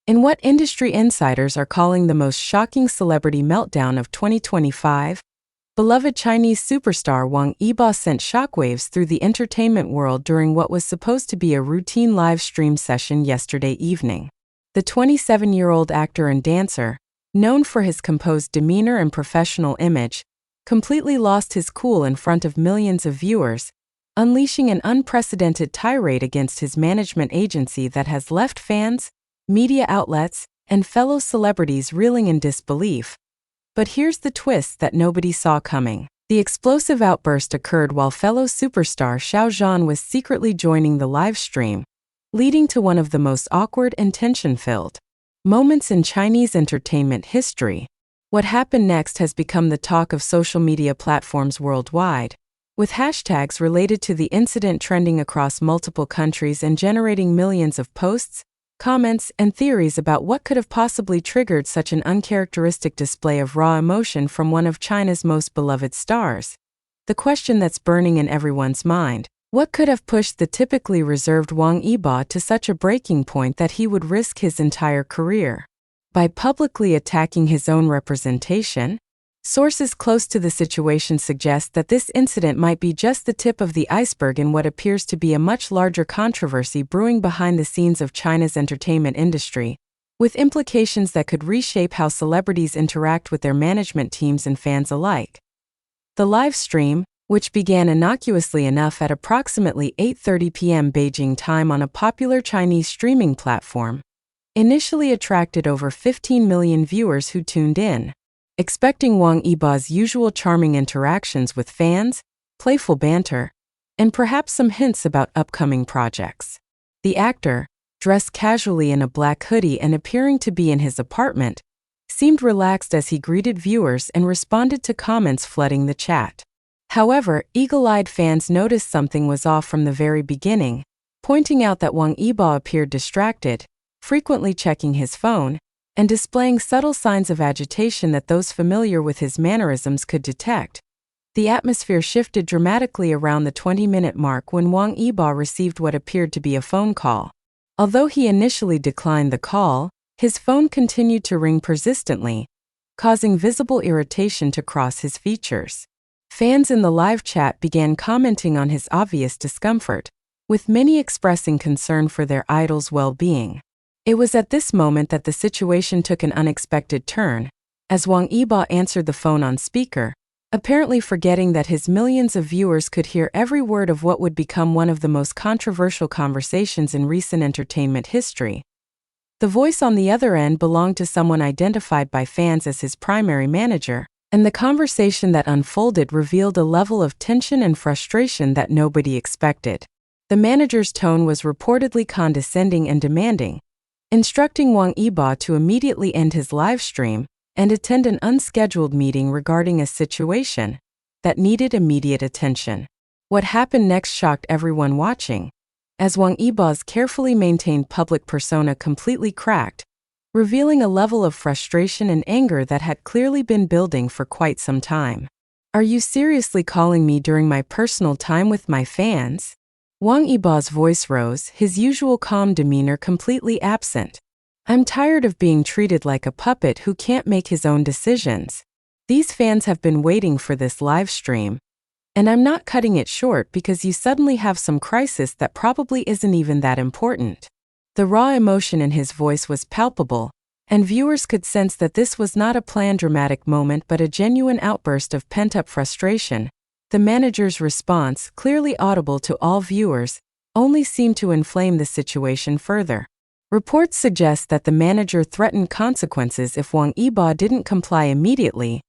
In what industry insiders are calling the most shocking celebrity meltdown of 2025, beloved Chinese superstar Wang Yibo sent shockwaves through the entertainment world during what was supposed to be a routine live stream session yesterday evening. The 27-year-old actor and dancer, known for his composed demeanor and professional image, completely lost his cool in front of millions of viewers, unleashing an unprecedented tirade against his management agency that has left fans, media outlets, and fellow celebrities reeling in disbelief. But here's the twist that nobody saw coming. The explosive outburst occurred while fellow superstar Xiao Zhan was secretly joining the live stream, leading to one of the most awkward and tension-filled moments in Chinese entertainment history. What happened next has become the talk of social media platforms worldwide, with hashtags related to the incident trending across multiple countries and generating millions of posts, comments, and theories about what could have possibly triggered such an uncharacteristic display of raw emotion from one of China's most beloved stars. The question that's burning in everyone's mind: what could have pushed the typically reserved Wang Yibo to such a breaking point that he would risk his entire career by publicly attacking his own representation? Sources close to the situation suggest that this incident might be just the tip of the iceberg in what appears to be a much larger controversy brewing behind the scenes of China's entertainment industry, with implications that could reshape how celebrities interact with their management teams and fans alike. The live stream, which began innocuously enough at approximately 8:30 p.m. Beijing time on a popular Chinese streaming platform, initially attracted over 15 million viewers who tuned in, expecting Wang Yibo's usual charming interactions with fans, playful banter, and perhaps some hints about upcoming projects. The actor, dressed casually in a black hoodie and appearing to be in his apartment, seemed relaxed as he greeted viewers and responded to comments flooding the chat. However, eagle-eyed fans noticed something was off from the very beginning, pointing out that Wang Yibo appeared distracted, frequently checking his phone, and displaying subtle signs of agitation that those familiar with his mannerisms could detect. The atmosphere shifted dramatically around the 20-minute mark when Wang Yibo received what appeared to be a phone call. Although he initially declined the call, his phone continued to ring persistently, causing visible irritation to cross his features. Fans in the live chat began commenting on his obvious discomfort, with many expressing concern for their idol's well-being. It was at this moment that the situation took an unexpected turn, as Wang Yibo answered the phone on speaker, apparently forgetting that his millions of viewers could hear every word of what would become one of the most controversial conversations in recent entertainment history. The voice on the other end belonged to someone identified by fans as his primary manager, and the conversation that unfolded revealed a level of tension and frustration that nobody expected. The manager's tone was reportedly condescending and demanding, instructing Wang Yibo to immediately end his live stream and attend an unscheduled meeting regarding a situation that needed immediate attention. What happened next shocked everyone watching, as Wang Yibo's carefully maintained public persona completely cracked, revealing a level of frustration and anger that had clearly been building for quite some time. "Are you seriously calling me during my personal time with my fans?" Wang Yibo's voice rose, his usual calm demeanor completely absent. "I'm tired of being treated like a puppet who can't make his own decisions. These fans have been waiting for this live stream, and I'm not cutting it short because you suddenly have some crisis that probably isn't even that important." The raw emotion in his voice was palpable, and viewers could sense that this was not a planned dramatic moment but a genuine outburst of pent-up frustration. The manager's response, clearly audible to all viewers, only seemed to inflame the situation further. Reports suggest that the manager threatened consequences if Wang Yibo didn't comply immediately,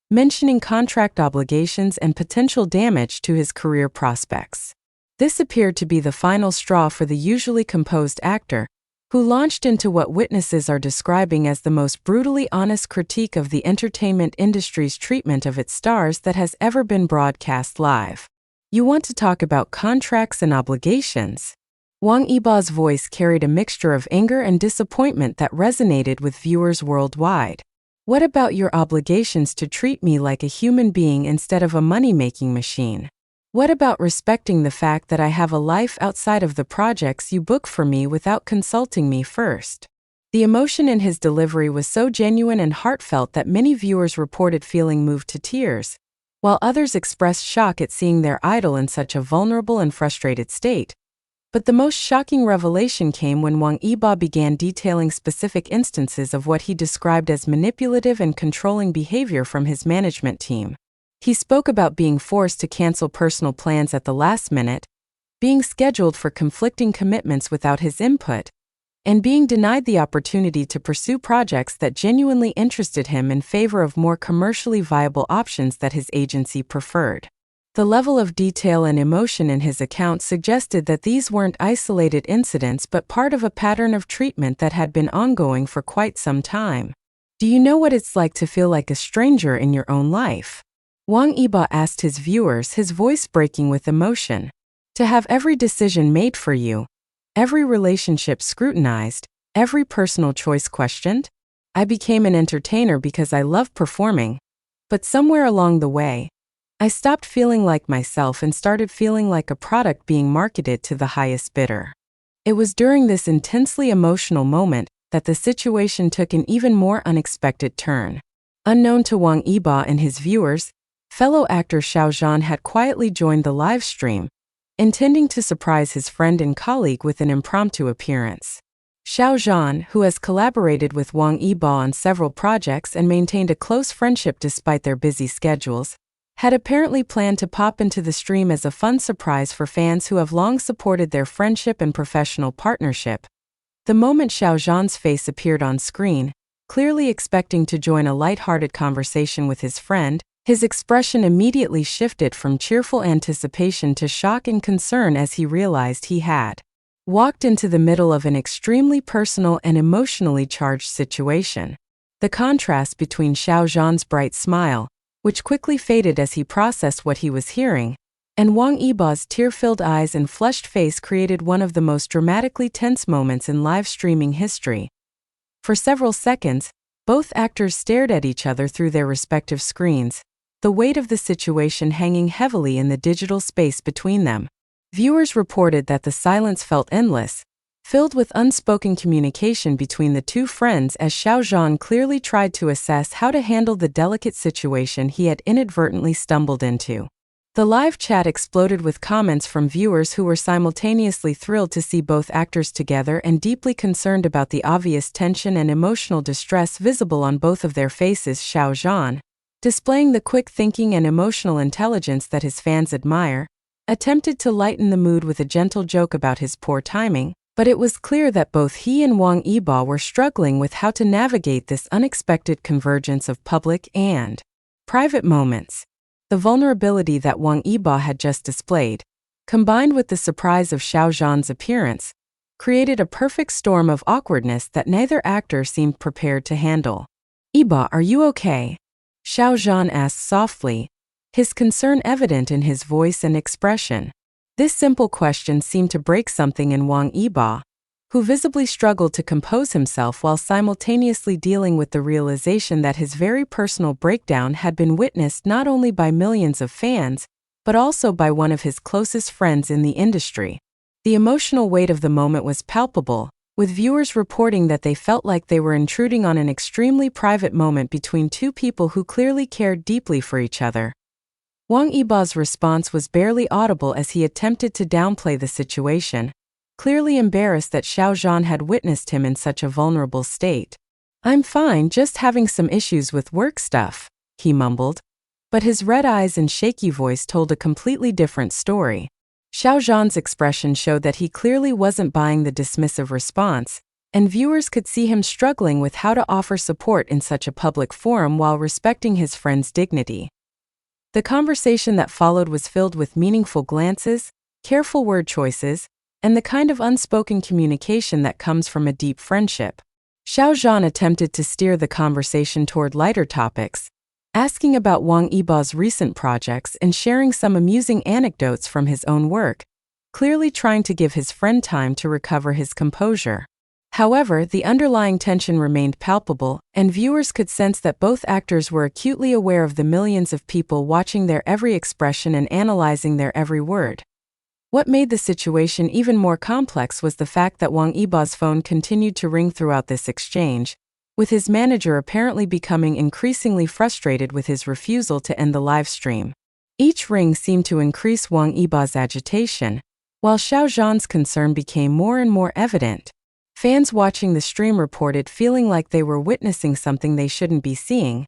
mentioning contract obligations and potential damage to his career prospects. This appeared to be the final straw for the usually composed actor, who launched into what witnesses are describing as the most brutally honest critique of the entertainment industry's treatment of its stars that has ever been broadcast live. "You want to talk about contracts and obligations?" Wang Yibo's voice carried a mixture of anger and disappointment that resonated with viewers worldwide. "What about your obligations to treat me like a human being instead of a money-making machine? What about respecting the fact that I have a life outside of the projects you book for me without consulting me first?" The emotion in his delivery was so genuine and heartfelt that many viewers reported feeling moved to tears, while others expressed shock at seeing their idol in such a vulnerable and frustrated state. But the most shocking revelation came when Wang Yibo began detailing specific instances of what he described as manipulative and controlling behavior from his management team. He spoke about being forced to cancel personal plans at the last minute, being scheduled for conflicting commitments without his input, and being denied the opportunity to pursue projects that genuinely interested him in favor of more commercially viable options that his agency preferred. The level of detail and emotion in his account suggested that these weren't isolated incidents but part of a pattern of treatment that had been ongoing for quite some time. Do you know what it's like to feel like a stranger in your own life? Wang Yibo asked his viewers, his voice breaking with emotion. To have every decision made for you, every relationship scrutinized, every personal choice questioned? I became an entertainer because I love performing, but somewhere along the way, I stopped feeling like myself and started feeling like a product being marketed to the highest bidder. It was during this intensely emotional moment that the situation took an even more unexpected turn. Unknown to Wang Yibo and his viewers, fellow actor Xiao Zhan had quietly joined the live stream, intending to surprise his friend and colleague with an impromptu appearance. Xiao Jean, who has collaborated with Wang Yibo on several projects and maintained a close friendship despite their busy schedules, had apparently planned to pop into the stream as a fun surprise for fans who have long supported their friendship and professional partnership. The moment Xiao Zhan's face appeared on screen, clearly expecting to join a light-hearted conversation with his friend, his expression immediately shifted from cheerful anticipation to shock and concern as he realized he had walked into the middle of an extremely personal and emotionally charged situation. The contrast between Xiao Zhan's bright smile, which quickly faded as he processed what he was hearing, and Wang Yibo's tear-filled eyes and flushed face created one of the most dramatically tense moments in live streaming history. For several seconds, both actors stared at each other through their respective screens, the weight of the situation hanging heavily in the digital space between them. Viewers reported that the silence felt endless, filled with unspoken communication between the two friends as Xiao Zhan clearly tried to assess how to handle the delicate situation he had inadvertently stumbled into. The live chat exploded with comments from viewers who were simultaneously thrilled to see both actors together and deeply concerned about the obvious tension and emotional distress visible on both of their faces. Xiao Zhan, displaying the quick thinking and emotional intelligence that his fans admire, attempted to lighten the mood with a gentle joke about his poor timing, but it was clear that both he and Wang Yibo were struggling with how to navigate this unexpected convergence of public and private moments. The vulnerability that Wang Yibo had just displayed, combined with the surprise of Xiao Zhan's appearance, created a perfect storm of awkwardness that neither actor seemed prepared to handle. "Yibo, are you okay?" Xiao Zhan asked softly, his concern evident in his voice and expression. This simple question seemed to break something in Wang Yibo, who visibly struggled to compose himself while simultaneously dealing with the realization that his very personal breakdown had been witnessed not only by millions of fans, but also by one of his closest friends in the industry. The emotional weight of the moment was palpable, with viewers reporting that they felt like they were intruding on an extremely private moment between two people who clearly cared deeply for each other. Wang Yibo's response was barely audible as he attempted to downplay the situation, clearly embarrassed that Xiao Zhan had witnessed him in such a vulnerable state. "I'm fine, just having some issues with work stuff," he mumbled. But his red eyes and shaky voice told a completely different story. Xiao Zhan's expression showed that he clearly wasn't buying the dismissive response, and viewers could see him struggling with how to offer support in such a public forum while respecting his friend's dignity. The conversation that followed was filled with meaningful glances, careful word choices, and the kind of unspoken communication that comes from a deep friendship. Xiao Zhan attempted to steer the conversation toward lighter topics, asking about Wang Yibo's recent projects and sharing some amusing anecdotes from his own work, clearly trying to give his friend time to recover his composure. However, the underlying tension remained palpable, and viewers could sense that both actors were acutely aware of the millions of people watching their every expression and analyzing their every word. What made the situation even more complex was the fact that Wang Yibo's phone continued to ring throughout this exchange, with his manager apparently becoming increasingly frustrated with his refusal to end the live stream. Each ring seemed to increase Wang Yibo's agitation, while Xiao Zhan's concern became more and more evident. Fans watching the stream reported feeling like they were witnessing something they shouldn't be seeing,